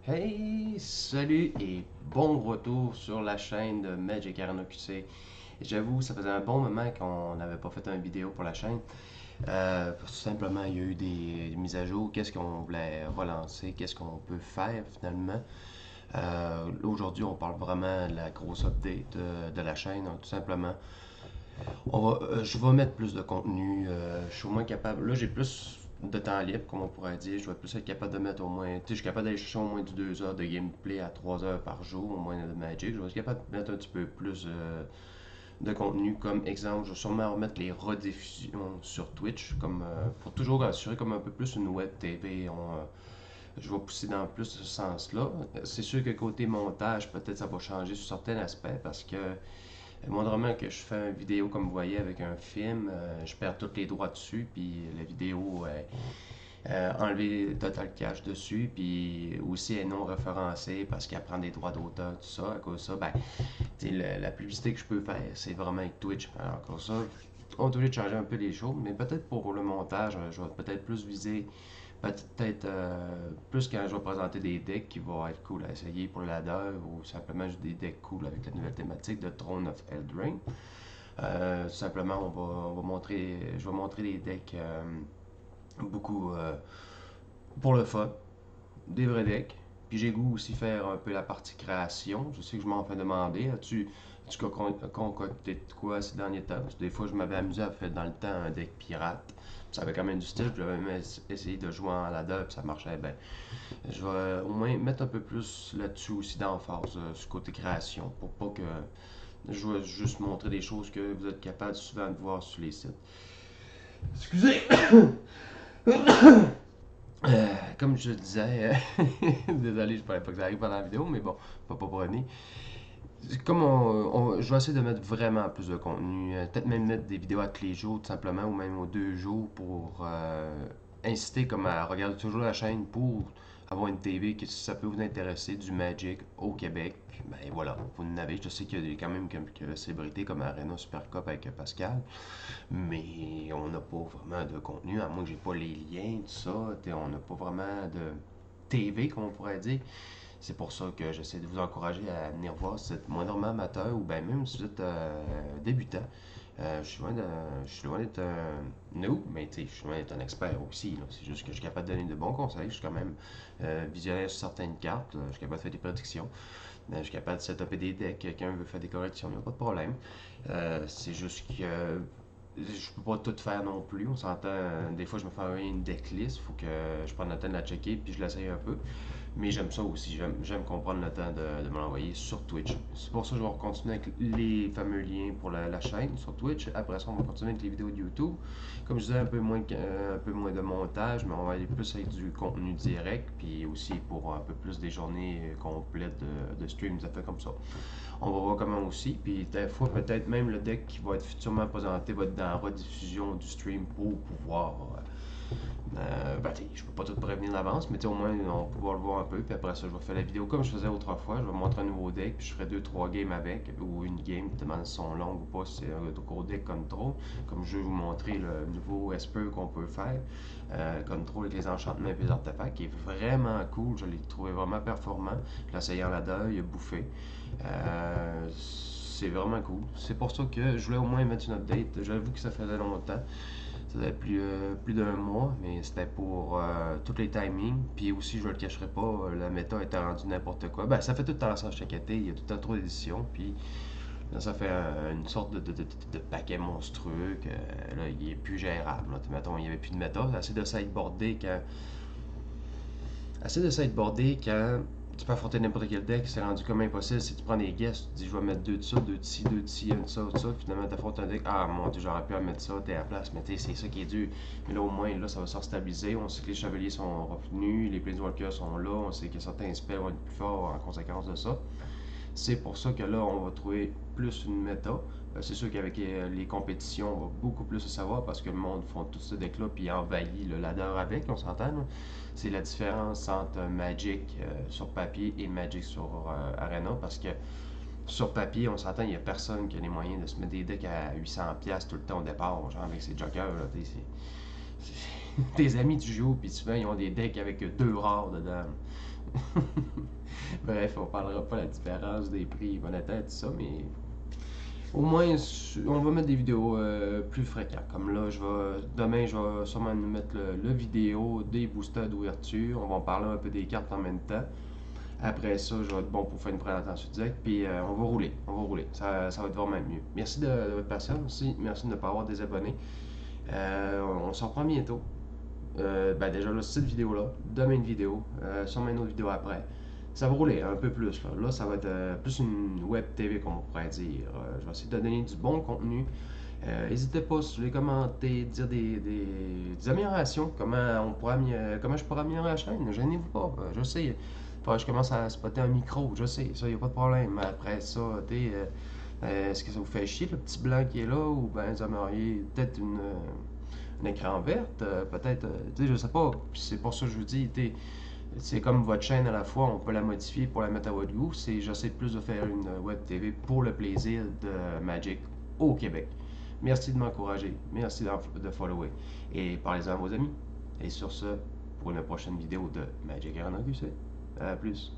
Hey, salut et bon retour sur la chaîne de Magic Arena QC. J'avoue, ça faisait un bon moment qu'on n'avait pas fait une vidéo pour la chaîne. Tout simplement, il y a eu des mises à jour. Qu'est-ce qu'on voulait relancer? Qu'est-ce qu'on peut faire finalement? Aujourd'hui, on parle vraiment de la grosse update de la chaîne. Donc, tout simplement, je vais mettre plus de contenu. Je suis au moins capable. Là, j'ai plus de temps libre, comme on pourrait dire. Je vais plus être capable de mettre au moins. Tu sais, je suis capable d'aller chercher au moins du 2 heures de gameplay à 3 heures par jour, au moins de Magic. Je vais être capable de mettre un petit peu plus de contenu. Comme exemple, je vais sûrement remettre les rediffusions sur Twitch, comme pour toujours assurer comme un peu plus une web TV. Je vais pousser dans plus ce sens-là. C'est sûr que côté montage, peut-être ça va changer sur certains aspects parce que moindrement que je fais une vidéo comme vous voyez avec un film, je perds tous les droits dessus, puis la vidéo enlever Total Cash dessus, puis aussi elle est non référencée parce qu'elle prend des droits d'auteur, tout ça. À cause de ça, ben, la publicité que je peux faire, c'est vraiment avec Twitch. Alors, comme ça, on est obligé de changer un peu les choses, mais peut-être pour le montage, je vais peut-être plus viser peut-être plus quand je vais présenter des decks qui vont être cool à essayer pour ladder ou simplement juste des decks cool avec la nouvelle thématique de Throne of Eldraine. Simplement, on va montrer, je vais montrer des decks beaucoup pour le fun, des vrais decks. Puis j'ai goût aussi faire un peu la partie création. Je sais que je m'en fais demander. As-tu concocté de quoi ces derniers temps? Parce que des fois, je m'avais amusé à faire dans le temps un deck pirate. Ça avait quand même du style. J'avais même essayé de jouer en ladder, puis ça marchait bien. Je vais au moins mettre un peu plus là-dessus aussi d'emphase, sur côté création, pour pas que je vais juste montrer des choses que vous êtes capable souvent de voir sur les sites. Excusez! Comme je le disais, désolé, je ne parlais pas que ça arrive pendant la vidéo, mais bon, pas pour revenir. Comme je vais essayer de mettre vraiment plus de contenu, peut-être même mettre des vidéos à tous les jours, tout simplement, ou même aux 2 jours pour inciter comme à regarder toujours la chaîne pour avoir une TV que si ça peut vous intéresser du Magic au Québec, ben voilà, vous en avez. Je sais qu'il y a quand même quelques célébrités comme Arena Super Cup avec Pascal, mais on n'a pas vraiment de contenu, à moins que j'ai pas les liens, tout ça. On n'a pas vraiment de TV, comme on pourrait dire. C'est pour ça que j'essaie de vous encourager à venir voir si vous êtes moindrement amateur ou bien même si vous êtes débutant. Je suis loin d'être un noob, mais je suis loin d'être un expert aussi. C'est juste que je suis capable de donner de bons conseils. Je suis quand même visionnaire sur certaines cartes. Je suis capable de faire des prédictions. Je suis capable de setuper des decks. Quelqu'un veut faire des corrections, il n'y a pas de problème. C'est juste que je peux pas tout faire non plus. On s'entend, des fois je me fais une decklist, il faut que je prenne le temps de la checker puis je l'essaye un peu. Mais j'aime ça aussi, j'aime comprendre le temps de me l'envoyer sur Twitch. C'est pour ça que je vais continuer avec les fameux liens pour la chaîne sur Twitch. Après ça, on va continuer avec les vidéos de YouTube. Comme je disais, un peu moins de montage, mais on va aller plus avec du contenu direct, puis aussi pour un peu plus des journées complètes de stream, ça fait comme ça. On va voir comment aussi, puis des fois, peut-être même le deck qui va être futurement présenté va être dans la rediffusion du stream pour pouvoir ben, je peux pas tout prévenir d'avance, mais au moins on va pouvoir le voir un peu. Puis après ça, je vais faire la vidéo comme je faisais autrefois. Je vais montrer un nouveau deck, puis je ferai 2-3 games avec, ou une game, tellement si sont longues ou pas. C'est un gros deck control. Comme je vais vous montrer le nouveau Esper qu'on peut faire. Control avec les enchantements et les artefacts, qui est vraiment cool. Je l'ai trouvé vraiment performant. Je l'ai essayé en ladder, il a bouffé. C'est vraiment cool. C'est pour ça que je voulais au moins mettre une update. J'avoue que ça faisait longtemps. Ça faisait plus d'un mois, mais c'était pour tous les timings. Puis aussi, je ne le cacherai pas, la méta était rendue n'importe quoi. Ben, ça fait tout le temps ça chaque été, il y a tout le temps trop d'éditions. Puis là, ça fait une sorte de paquet monstrueux que là, il est plus gérable. Là. Mettons, il n'y avait plus de méta. Assez de sideboarder quand tu peux affronter n'importe quel deck, c'est rendu comme impossible. Si tu prends des guests, tu dis je vais mettre deux de ça, deux de ci, deux de ci, un de ça, de ça, finalement t'affrontes un deck, ah mon dieu, j'aurais pu en mettre ça, t'es à la place, mais c'est ça qui est dur. Mais là au moins, là ça va se stabiliser, on sait que les chevaliers sont revenus, les planeswalkers sont là, on sait que certains spells vont être plus forts en conséquence de ça. C'est pour ça que là, on va trouver plus une méta. C'est sûr qu'avec les compétitions, on va beaucoup plus le savoir parce que le monde font tout ce deck-là puis envahit le ladder avec, on s'entend. C'est la différence entre Magic sur papier et Magic sur Arena parce que sur papier, on s'entend, il n'y a personne qui a les moyens de se mettre des decks à 800$ tout le temps au départ, genre avec ses jokers. Là, tes amis, tu joues, puis souvent, ils ont des decks avec deux rares dedans. Bref, on parlera pas de la différence des prix monétaires, tout ça, mais au moins, on va mettre des vidéos plus fréquentes. Comme là, demain, je vais sûrement nous mettre le vidéo des boosters d'ouverture. On va en parler un peu des cartes en même temps. Après ça, je vais être bon pour faire une présentation direct. Puis on va rouler. On va rouler. Ça va être vraiment mieux. Merci de votre patience aussi. Merci de ne pas avoir des abonnés. On s'en reprend bientôt. Ben déjà, là, cette vidéo-là. Demain, une vidéo. Sûrement une autre vidéo après. Ça va rouler un peu plus. Là ça va être plus une web TV, comme on pourrait dire. Je vais essayer de donner du bon contenu. N'hésitez pas si vous voulez commenter, dire des améliorations, comment je pourrais améliorer la chaîne. Ne gênez-vous pas. Je sais, il faudrait que je commence à spotter un micro. Je sais, ça, il n'y a pas de problème. Mais après ça, est-ce que ça vous fait chier le petit blanc qui est là ou ben vous aimeriez peut-être un écran verte, peut-être, je sais pas. C'est pour ça que je vous dis, c'est comme votre chaîne à la fois, on peut la modifier pour la mettre à votre goût. J'essaie plus de faire une web TV pour le plaisir de Magic au Québec. Merci de m'encourager, merci de follower et parlez-en à vos amis. Et sur ce, pour une prochaine vidéo de Magic Arena QC. À plus.